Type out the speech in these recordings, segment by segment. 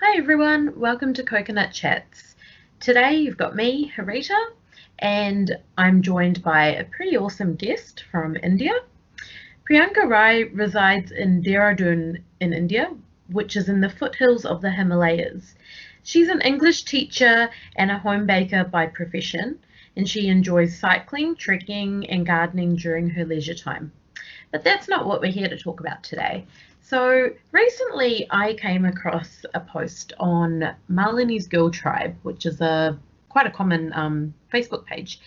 Hi everyone, welcome to Coconut Chats. Today you've got me, Harita, and I'm joined by a pretty awesome guest from India. Priyanka Rai resides in Dehradun in India, which is in the foothills of the Himalayas. She's an English teacher and a home baker by profession, and she enjoys cycling, trekking, and gardening during her leisure time. But that's not what we're here to talk about today. So recently I came across a post on Malini's Girl Tribe, which is a quite a common Facebook page,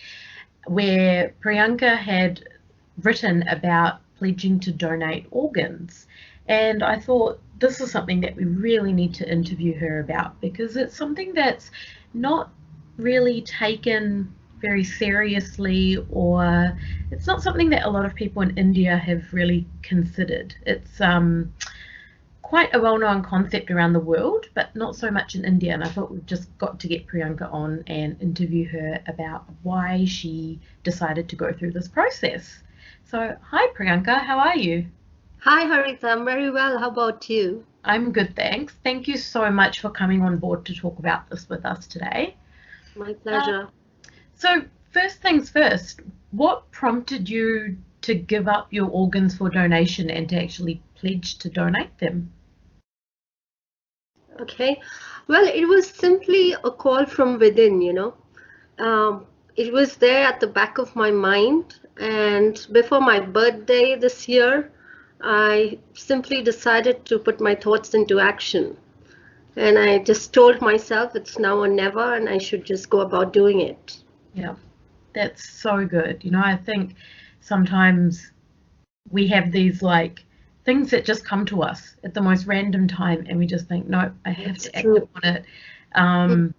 where Priyanka had written about pledging to donate organs. And I thought this is something that we really need to interview her about because it's something that's not really taken very seriously, or it's not something that a lot of people in India have really considered. It's quite a well-known concept around the world, but not so much in India. And I thought we've just got to get Priyanka on and interview her about why she decided to go through this process. So, hi Priyanka, how are you? Hi, Harita. I'm very well. How about you? I'm good, thanks. Thank you so much for coming on board to talk about this with us today. My Uh, pleasure. so, first things first, what prompted you to give up your organs for donation and to actually pledge to donate them? Okay. Well, it was simply a call from within. Um, it was there at the back of my mind. And before my birthday this year, I simply decided to put my thoughts into action. And I just told myself it's now or never, and I should just go about doing it. Yeah, that's so good. I think sometimes we have these like things that just come to us at the most random time and we just think, no, I have It's to act true. upon it. Um,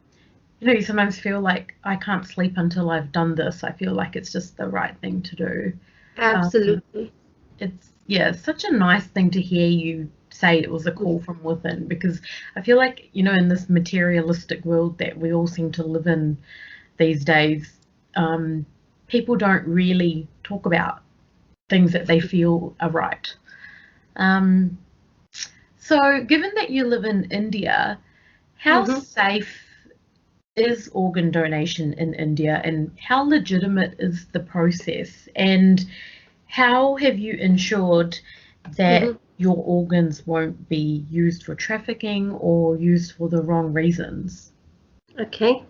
you sometimes feel like I can't sleep until I've done this. I feel like it's just the right thing to do. Um, Absolutely. it's yeah, it's such a nice thing to hear you say it was a call from within, because I feel like, in this materialistic world that we all seem to live in these days, um, people don't really talk about things that they feel are right. Um, so, given that you live in India, how Mhm. safe is organ donation in India, and how legitimate is the process? And how have you ensured that Mhm. your organs won't be used for trafficking or used for the wrong reasons? Okay.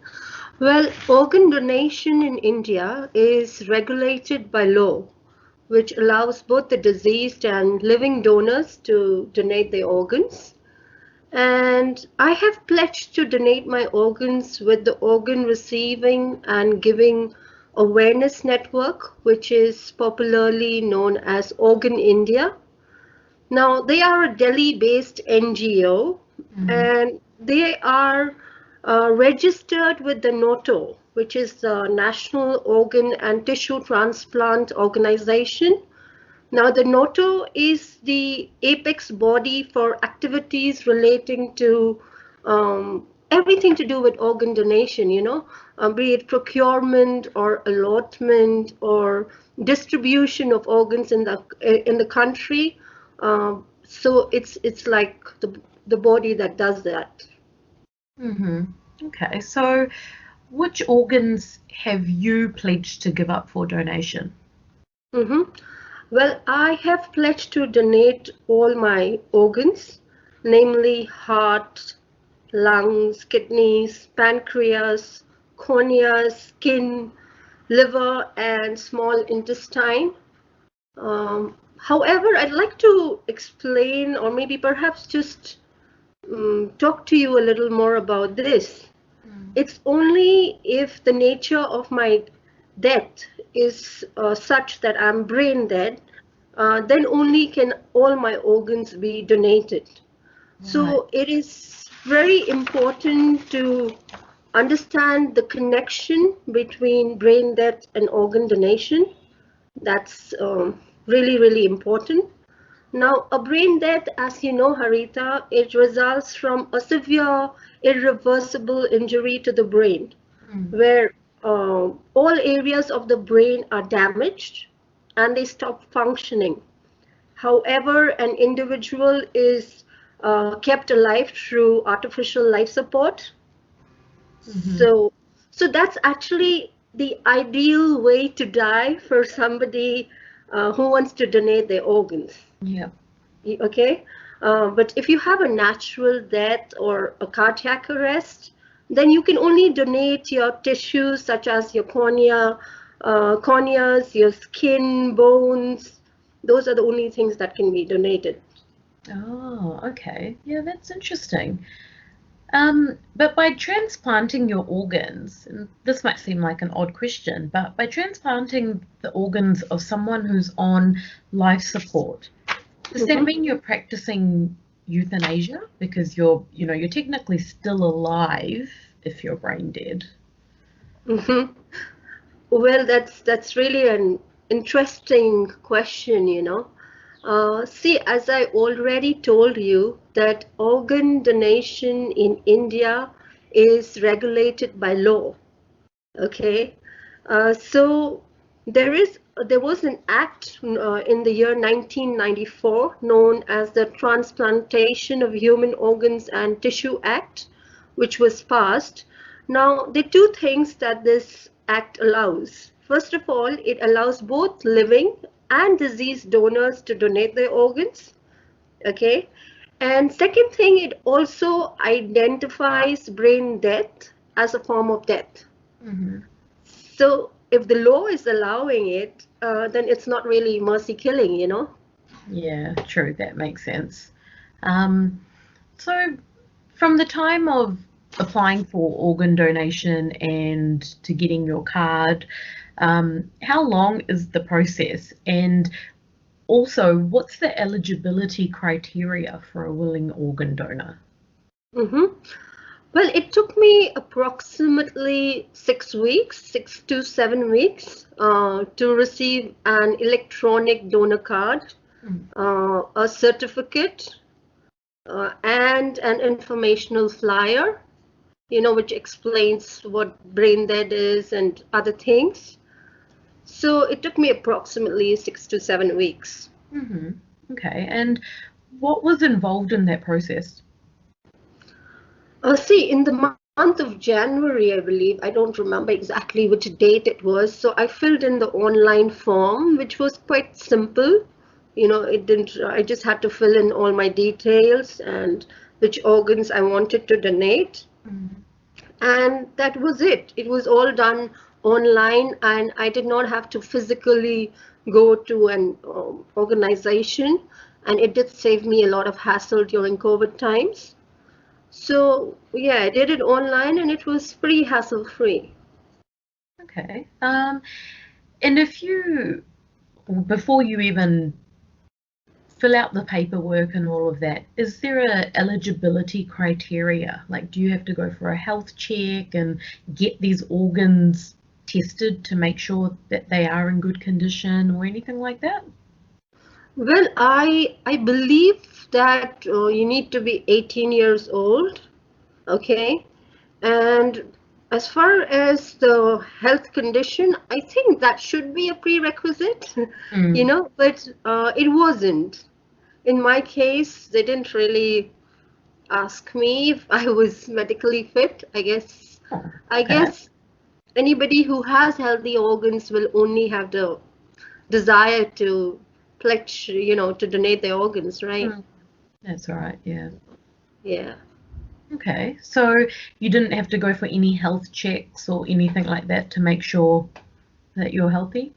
Well, organ donation in India is regulated by law, which allows both the deceased and living donors to donate their organs. And I have pledged to donate my organs with the Organ Receiving and Giving Awareness Network, which is popularly known as Organ India. Now, they are a Delhi-based NGO, Mm, and they are registered with the NOTO, which is the National Organ and Tissue Transplant Organization. Now, the NOTO is the apex body for activities relating to everything to do with organ donation, be it procurement or allotment or distribution of organs in the country. So it's like the body that does that. hmm Okay, so which organs have you pledged to give up for donation? hmm Well, I have pledged to donate all my organs, namely heart, lungs, kidneys, pancreas, cornea, skin, liver, and small intestine. However, I'd like to explain or maybe perhaps just talk to you a little more about this. Mm. It's only if the nature of my death is such that I'm brain dead, then only can all my organs be donated. Right. So it is very important to understand the connection between brain death and organ donation. That's really, really important. Now, a brain death, as you know, Harita, it results from a severe, irreversible injury to the brain, Mm. where all areas of the brain are damaged and they stop functioning. However, an individual is kept alive through artificial life support. Hmm. So that's actually the ideal way to die for somebody who wants to donate their organs. Yeah. Okay, but if you have a natural death or a cardiac arrest, then you can only donate your tissues such as your corneas, your skin, bones. Those are the only things that can be donated. Oh, okay. Yeah, that's interesting. But by transplanting your organs, and this might seem like an odd question, but by transplanting the organs of someone who's on life support, does that Mhm. mean you're practicing euthanasia? Because you're technically still alive if you're brain dead. Mhm. Well, that's really an interesting question, you know. See, as I already told you, that organ donation in India is regulated by law. Okay, so there was an act in the year 1994 known as the Transplantation of Human Organs and Tissue Act, which was passed. Now, the two things that this act allows. First of all, it allows both living and deceased donors to donate their organs. Okay, and second thing, it also identifies brain death as a form of death. Hmm. So if the law is allowing it, then it's not really mercy killing, you know? Yeah, true. That makes sense. Um, so, from the time of applying for organ donation and to getting your card, how long is the process? And also, what's the eligibility criteria for a willing organ donor? hmm Well, it took me approximately 6 weeks, 6 to 7 weeks, to receive an electronic donor card, Mm. a certificate, and an informational flyer, you know, which explains what brain dead is and other things. So it took me approximately 6 to 7 weeks. Hmm. Okay, and what was involved in that process? See, in the month of January, I believe, I don't remember exactly which date it was. So I filled in the online form, which was quite simple. You know, it didn't, I just had to fill in all my details and which organs I wanted to donate. Mm. And that was it. It was all done online, and I did not have to physically go to an organization. And it did save me a lot of hassle during COVID times. So yeah, I did it online and it was pretty hassle free. Okay. And if you, before you even fill out the paperwork and all of that, is there a eligibility criteria? Like, do you have to go for a health check and get these organs tested to make sure that they are in good condition or anything like that? Well, I believe that you need to be 18 years old, okay? And as far as the health condition, I think that should be a prerequisite, you Mm. know, but it wasn't. In my case, they didn't really ask me if I was medically fit. Oh, I okay. guess anybody who has healthy organs will only have the desire to pledge, you know, to donate their organs, right? Mm. That's all right, yeah. Yeah. Okay, so you didn't have to go for any health checks or anything like that to make sure that you're healthy?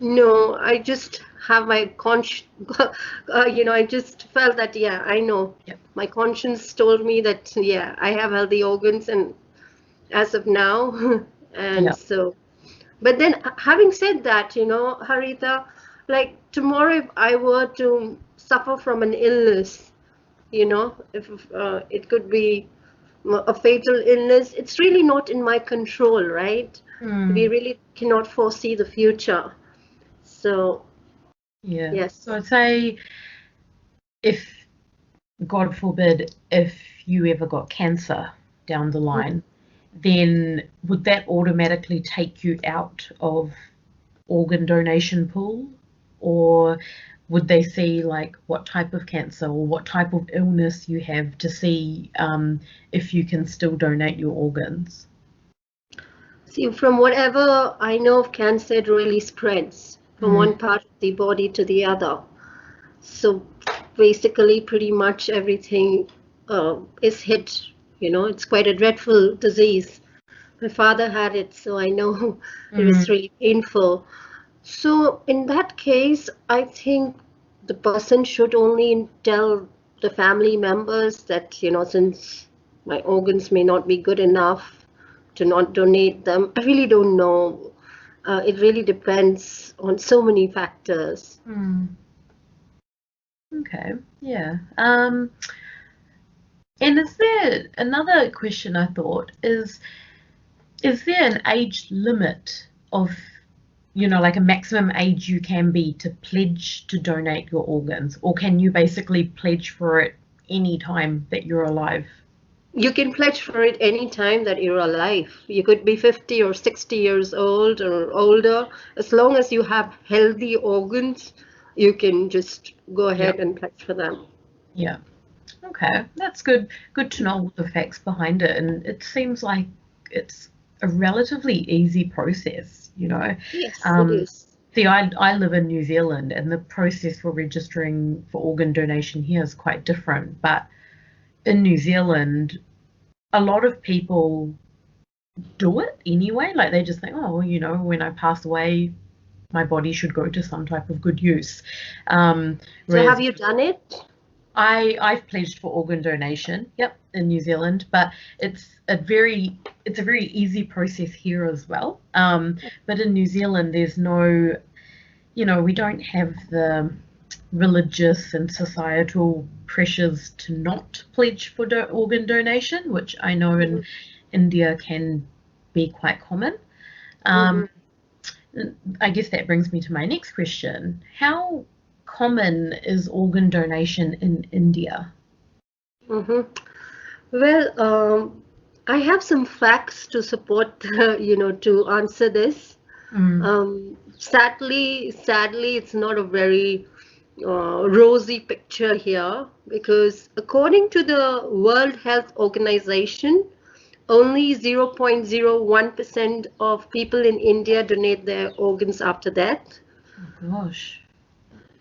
No, I just have my conscience, you know, I just felt that, yeah, I know. Yep. My conscience told me that, yeah, I have healthy organs and as of now. And Yep. so, but then having said that, you know, Harita, like tomorrow if I were to suffer from an illness, you know, if it could be a fatal illness, it's really not in my control, right? We Mm. really cannot foresee the future. So, Yeah. So yes. I'd say if, God forbid, if you ever got cancer down the line, then would that automatically take you out of organ donation pool? Or would they see like what type of cancer or what type of illness you have to see if you can still donate your organs? See, from whatever I know of cancer, it really spreads from Mm, one part of the body to the other. So basically, pretty much everything is hit. It's quite a dreadful disease. My father had it, so I know it was mm, really painful. So in that case, I think the person should only tell the family members that, since my organs may not be good enough to not donate them. I really don't know. It really depends on so many factors. mm. Okay, yeah. And is there another question I thought is there an age limit of, like a maximum age you can be to pledge to donate your organs, or can you basically pledge for it any time that you're alive? You can pledge for it any time that you're alive. You could be 50 or 60 years old or older. As long as you have healthy organs, you can just go Yeah, ahead and pledge for them. yeah. Okay, that's good. Good to know all the facts behind it, and it seems like it's a relatively easy process. Yes, it Um, is. see, I live in New Zealand, and the process for registering for organ donation here is quite different. But in New Zealand, a lot of people do it anyway. Like they just think, oh, well, when I pass away, my body should go to some type of good use. Um, So have whereas you done it? I've pledged for organ donation, yep, in New Zealand, but it's a very easy process here as well. But in New Zealand, there's no, we don't have the religious and societal pressures to not pledge for organ donation, which I know in India can be quite common. Um, Mm-hmm. I guess that brings me to my next question. How common is organ donation in India? Mm-hmm. Well, I have some facts to support, to answer this. Mm, Sadly, it's not a very rosy picture here because according to the World Health Organization, only 0.01% of people in India donate their organs after death. oh gosh.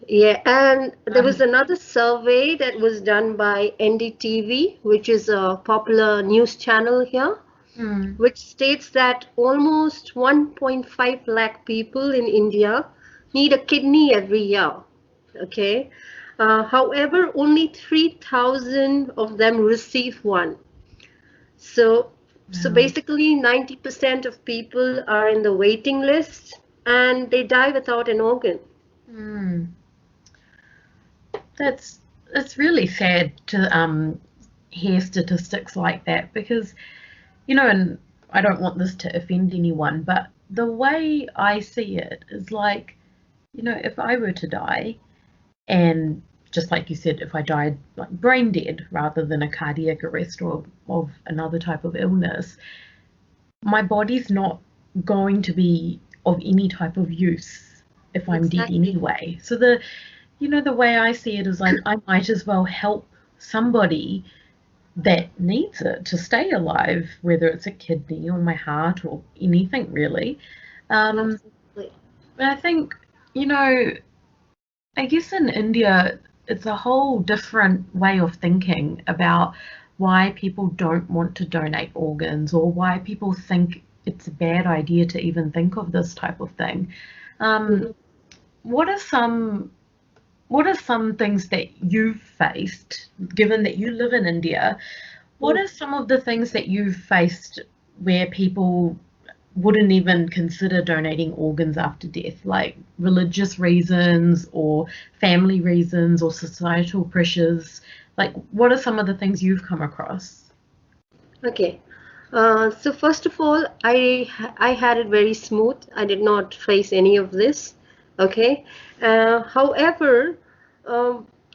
Yeah, and there was Um, another survey that was done by NDTV, which is a popular news channel here, mm, which states that almost 1.5 lakh people in India need a kidney every year. Okay. However, only 3,000 of them receive one. So wow. basically, 90% of people are in the waiting list and they die without an organ. Mm, that's it's really sad to hear statistics like that because and I don't want this to offend anyone, but the way I see it is like, if I were to die, and just like you said, if I died like brain dead rather than a cardiac arrest or of another type of illness, my body's not going to be of any type of use if I'm dead Exactly. anyway. So the way I see it is like I might as well help somebody that needs it to stay alive, whether it's a kidney or my heart or anything really. Um, Absolutely. but I think, you know, I guess in India, it's a whole different way of thinking about why people don't want to donate organs or why people think it's a bad idea to even think of this type of thing. Um, Mhm. what are some what are some things that you've faced, given that you live in India? What Mm. are some of the things that you've faced where people wouldn't even consider donating organs after death, like religious reasons or family reasons or societal pressures? Like, what are some of the things you've come across? Okay. So first of all, I had it very smooth. I did not face any of this. Okay. However,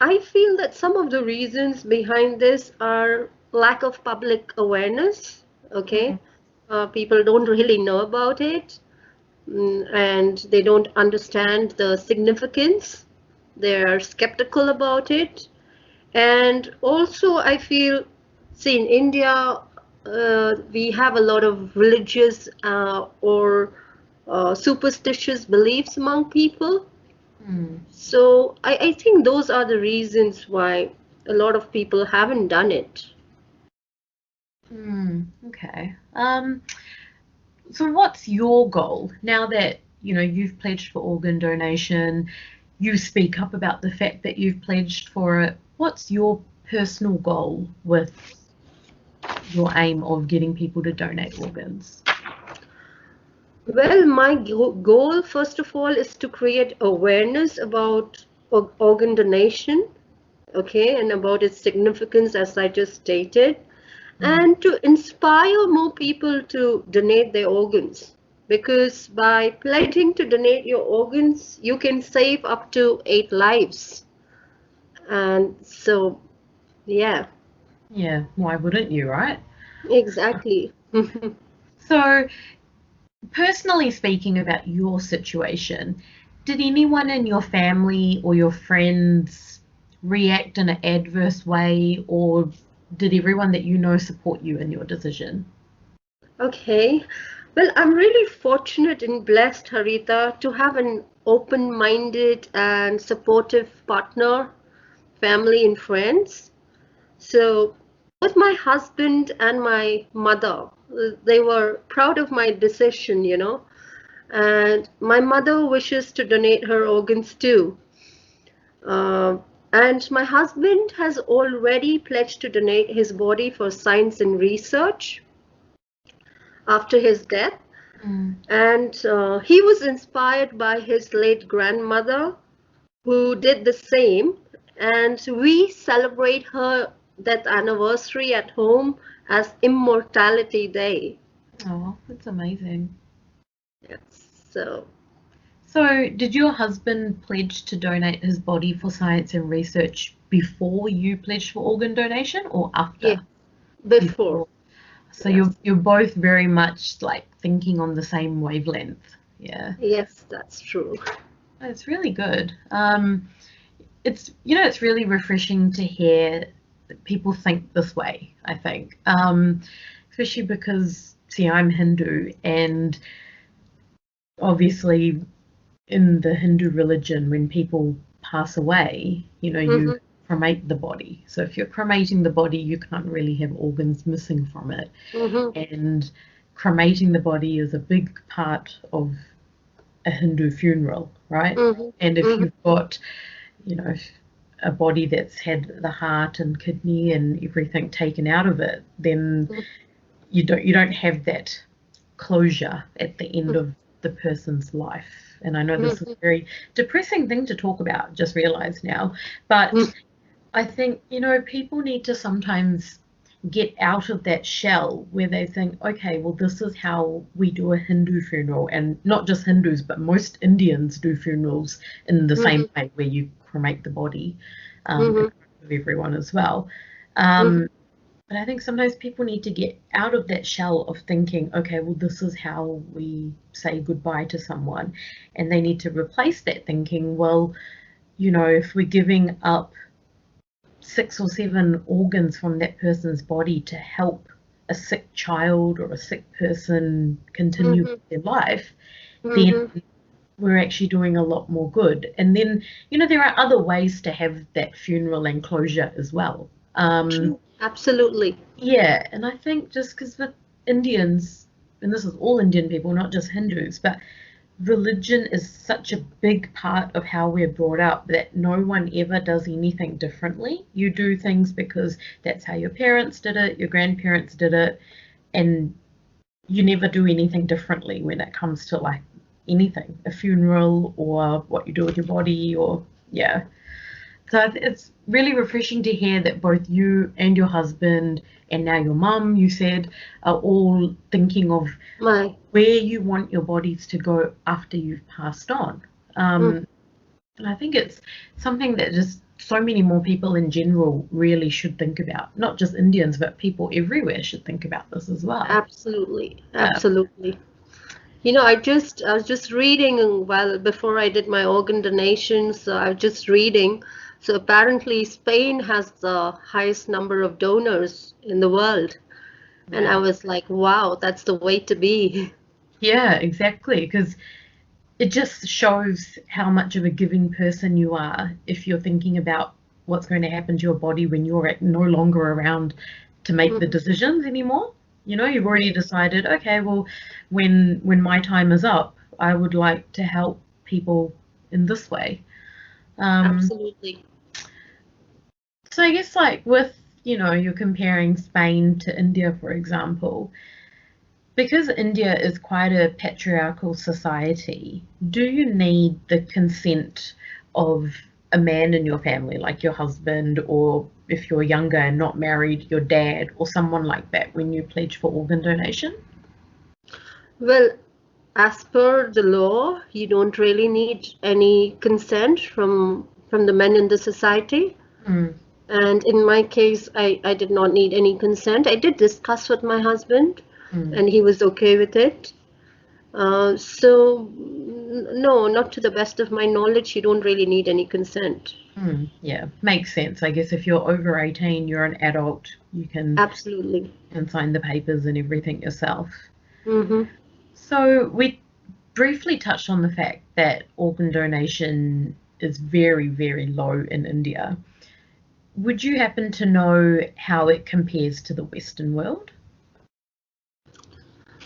I feel that some of the reasons behind this are lack of public awareness. Mm, Okay. People don't really know about it, and they don't understand the significance. They're skeptical about it. And also, I feel, see, in India, we have a lot of religious or superstitious beliefs among people. Hmm. So I think those are the reasons why a lot of people haven't done it. Okay. So what's your goal now that, you've pledged for organ donation, you speak up about the fact that you've pledged for it. What's your personal goal with your aim of getting people to donate organs? Well, my goal, first of all, is to create awareness about organ donation, okay, and about its significance, as I just stated, Mm. and to inspire more people to donate their organs. Because by pledging to donate your organs, you can save up to 8 lives. And so, yeah, Yeah, why wouldn't you, right? exactly. So, personally speaking about your situation, did anyone in your family or your friends react in an adverse way, or did everyone that you know support you in your decision? Okay. Well, I'm really fortunate and blessed, Harita, to have an open-minded and supportive partner, family, and friends. So, both my husband and my mother, they were proud of my decision. And my mother wishes to donate her organs too. Uh, and my husband has already pledged to donate his body for science and research after his death. Mm. And he was inspired by his late grandmother, who did the same. And we celebrate her death anniversary at home as Immortality Day. Oh, that's amazing. Yes. So, So, did your husband pledge to donate his body for science and research before you pledged for organ donation or yeah, after? before. Before. So you're Yes. you're both very much like thinking on the same wavelength. Yeah. Yes, that's true. It's really good. It's really refreshing to hear that people think this way, I think. Especially because, see, I'm Hindu, and obviously in the Hindu religion, when people pass away, you Hmm. cremate the body. So if you're cremating the body, you can't really have organs missing from it. Hmm. And cremating the body is a big part of a Hindu funeral, right? Hmm. And if Hmm. you've got, you know, a body that's had the heart and kidney and everything taken out of it, then you don't have that closure at the end of the person's life. And I know this is a very depressing thing to talk about, just realized now, but I think, people need to sometimes get out of that shell where they think, okay, well, this is how we do a Hindu funeral. And not just Hindus, but most Indians do funerals in the same Hmm. way, where you cremate the body in Hmm. front of everyone as well. Hmm. But I think sometimes people need to get out of that shell of thinking, okay, well, this is how we say goodbye to someone. And they need to replace that thinking, well, if we're giving up 6 or 7 organs from that person's body to help a sick child or a sick person continue Hmm. their life, then Hmm. we're actually doing a lot more good. And then, there are other ways to have that funeral and closure as well. True. Absolutely. Yeah, and I think just because with Indians, and this is all Indian people, not just Hindus, but religion is such a big part of how we're brought up that no one ever does anything differently. You do things because that's how your parents did it, your grandparents did it, and you never do anything differently when it comes to like anything, a funeral or what you do with your body or yeah. So it's really refreshing to hear that both you and your husband and now your mum, you said, are all thinking of My. where you want your bodies to go after you've passed on. Mm. And I think it's something that just so many more people in general really should think about. Not just Indians, but people everywhere should think about this as well. Absolutely. Yeah. Absolutely. I was just reading while before I did my organ donation, so I was just reading. So apparently Spain has the highest number of donors in the world. And I Wow. was like, wow, that's the way to be. Yeah, exactly. Because it just shows how much of a giving person you are if you're thinking about what's going to happen to your body when you're no longer around to make the decisions anymore. You know, you've already decided, okay, well, when my time is up, I would like to help people in this way. Um, Absolutely. so I guess like with, you're comparing Spain to India, for example, because India is quite a patriarchal society, do you need the consent of a man in your family, like your husband, or if you're younger and not married, your dad, or someone like that when you pledge for organ donation? Well, as per the law, you don't really need any consent from the men in the society. Mm, And in my case, I did not need any consent. I did discuss with my husband, mm, and he was okay with it. So, no, not to the best of my knowledge, you don't really need any consent. yeah, makes sense. I guess if you're over 18, you're an adult, you Absolutely. can sign the papers and everything yourself. Mm-hmm. So we briefly touched on the fact that organ donation is very, very low in India. Would you happen to know how it compares to the Western world?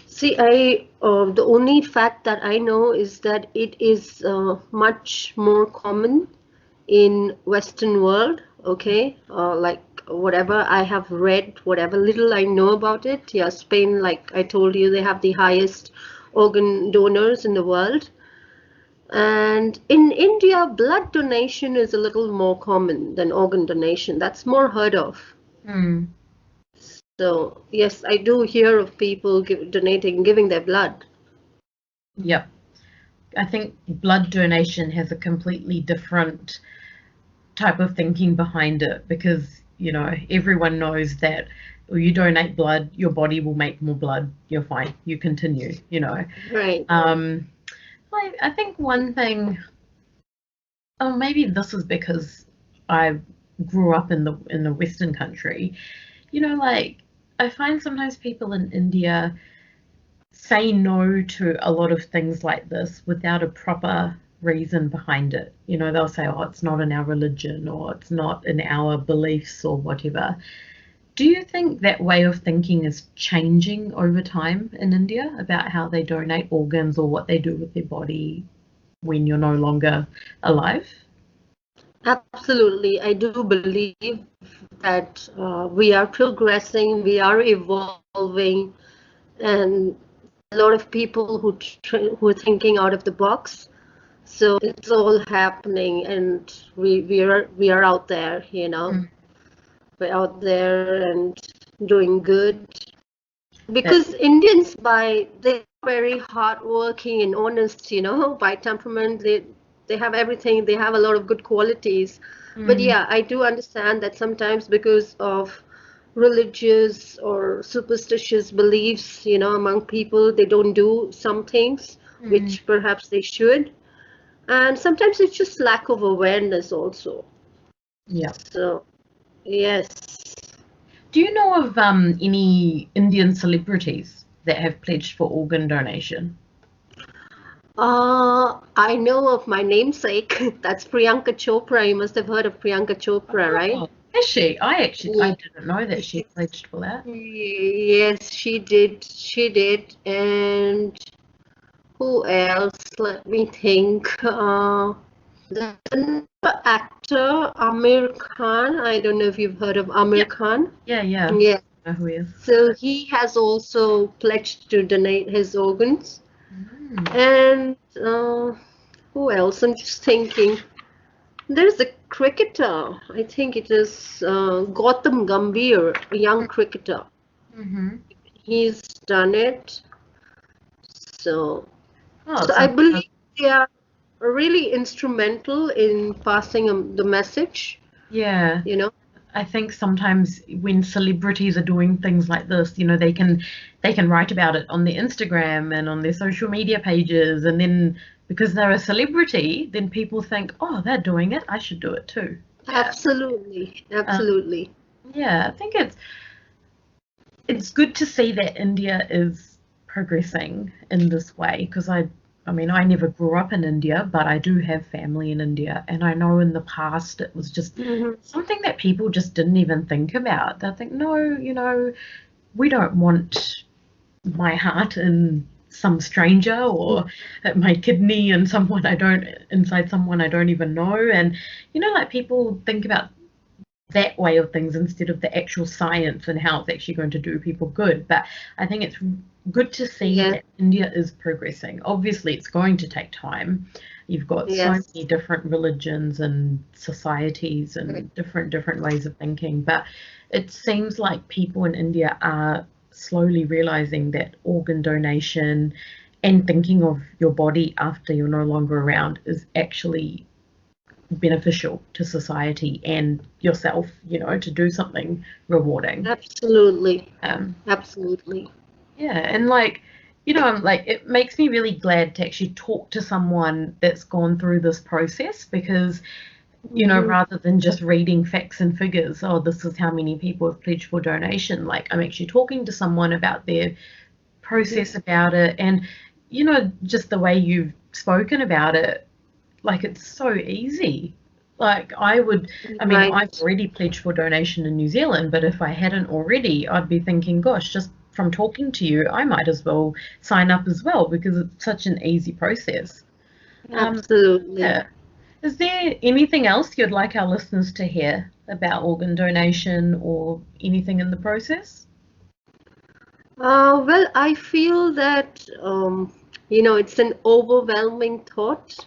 See, the only fact that I know is that it is much more common in Western world. Okay, like whatever I have read, whatever little I know about it. Yeah, Spain, like I told you, they have the highest organ donors in the world. And in India, blood donation is a little more common than organ donation. That's more heard of. Hmm. So yes, I do hear of people donating, giving their blood. Yep. I think blood donation has a completely different type of thinking behind it because, everyone knows that when you donate blood, your body will make more blood. You're fine. You continue. Right. Um, like, I think one thing, oh, maybe this is because I grew up in the Western country. Like I find sometimes people in India say no to a lot of things like this without a proper reason behind it. They'll say, oh, it's not in our religion or it's not in our beliefs or whatever. Do you think that way of thinking is changing over time in India about how they donate organs or what they do with their body when you're no longer alive? Absolutely. I do believe that we are progressing, we are evolving, and a lot of people who are thinking out of the box. So it's all happening, and we are out there. Mm, We're out there and doing good. that, Because Indians, they're very hardworking and honest, by temperament, they have everything. They have a lot of good qualities. But mm, yeah, I do understand that sometimes because of religious or superstitious beliefs, among people, they don't do some things mm, which perhaps they should. And sometimes it's just lack of awareness also. yeah. So, yes. Do you know of any Indian celebrities that have pledged for organ donation? I know of my namesake. That's Priyanka Chopra. You must have heard of Priyanka Chopra, right? Oh, has she? I Yeah. didn't know that she pledged for that. Yes, she did. She did. And who else? Let me think. There's another actor, Amir Khan. I don't know if you've heard of Amir Yep. Khan. Yeah, yeah. Yeah. I know who he is. So he has also pledged to donate his organs. Mm. And who else? I'm just thinking. There's a cricketer. I think it is Gautam Gambhir, a young cricketer. Mm-hmm. He's done it. So, Oh, so so I believe they are really instrumental in passing the message, yeah. you know. I think sometimes when celebrities are doing things like this, they can write about it on their Instagram and on their social media pages, and then because they're a celebrity, then people think, oh, they're doing it, I should do it too. Yeah. Absolutely, Um, absolutely. yeah, I think it's good to see that India is progressing in this way because I mean, I never grew up in India, but I do have family in India, and I know in the past it was just Hmm. something that people just didn't even think about. They think, no, we don't want my heart in some stranger or my kidney in someone I don't inside someone I don't even know, and like people think about that way of things instead of the actual science and how it's actually going to do people good. But I think it's good to see Yes, that India is progressing. Obviously, it's going to take time. You've got so yes. many different religions and societies Right. and different ways of thinking, but it seems like people in India are slowly realizing that organ donation and thinking of your body after you're no longer around is actually beneficial to society and yourself, to do something rewarding. Absolutely, Um, absolutely. yeah, and I'm like, it makes me really glad to actually talk to someone that's gone through this process because, Hmm. rather than just reading facts and figures, oh, this is how many people have pledged for donation, like I'm actually talking to someone about their process about it and, just the way you've spoken about it, like it's so easy. Like I mean, I've Right. already pledged for donation in New Zealand, but if I hadn't already, I'd be thinking, gosh, just from talking to you, I might as well sign up as well because it's such an easy process. Um, Absolutely. yeah. Is there anything else you'd like our listeners to hear about organ donation or anything in the process? Well, I feel that it's an overwhelming thought.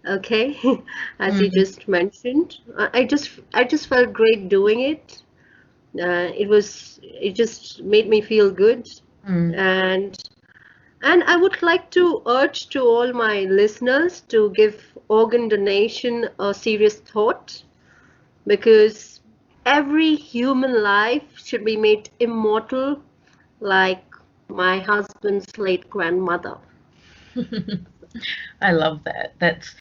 Okay, as you Mm, just mentioned, I just felt great doing it. It just made me feel good, mm. and I would like to urge to all my listeners to give organ donation a serious thought because every human life should be made immortal, like my husband's late grandmother. I love that. That's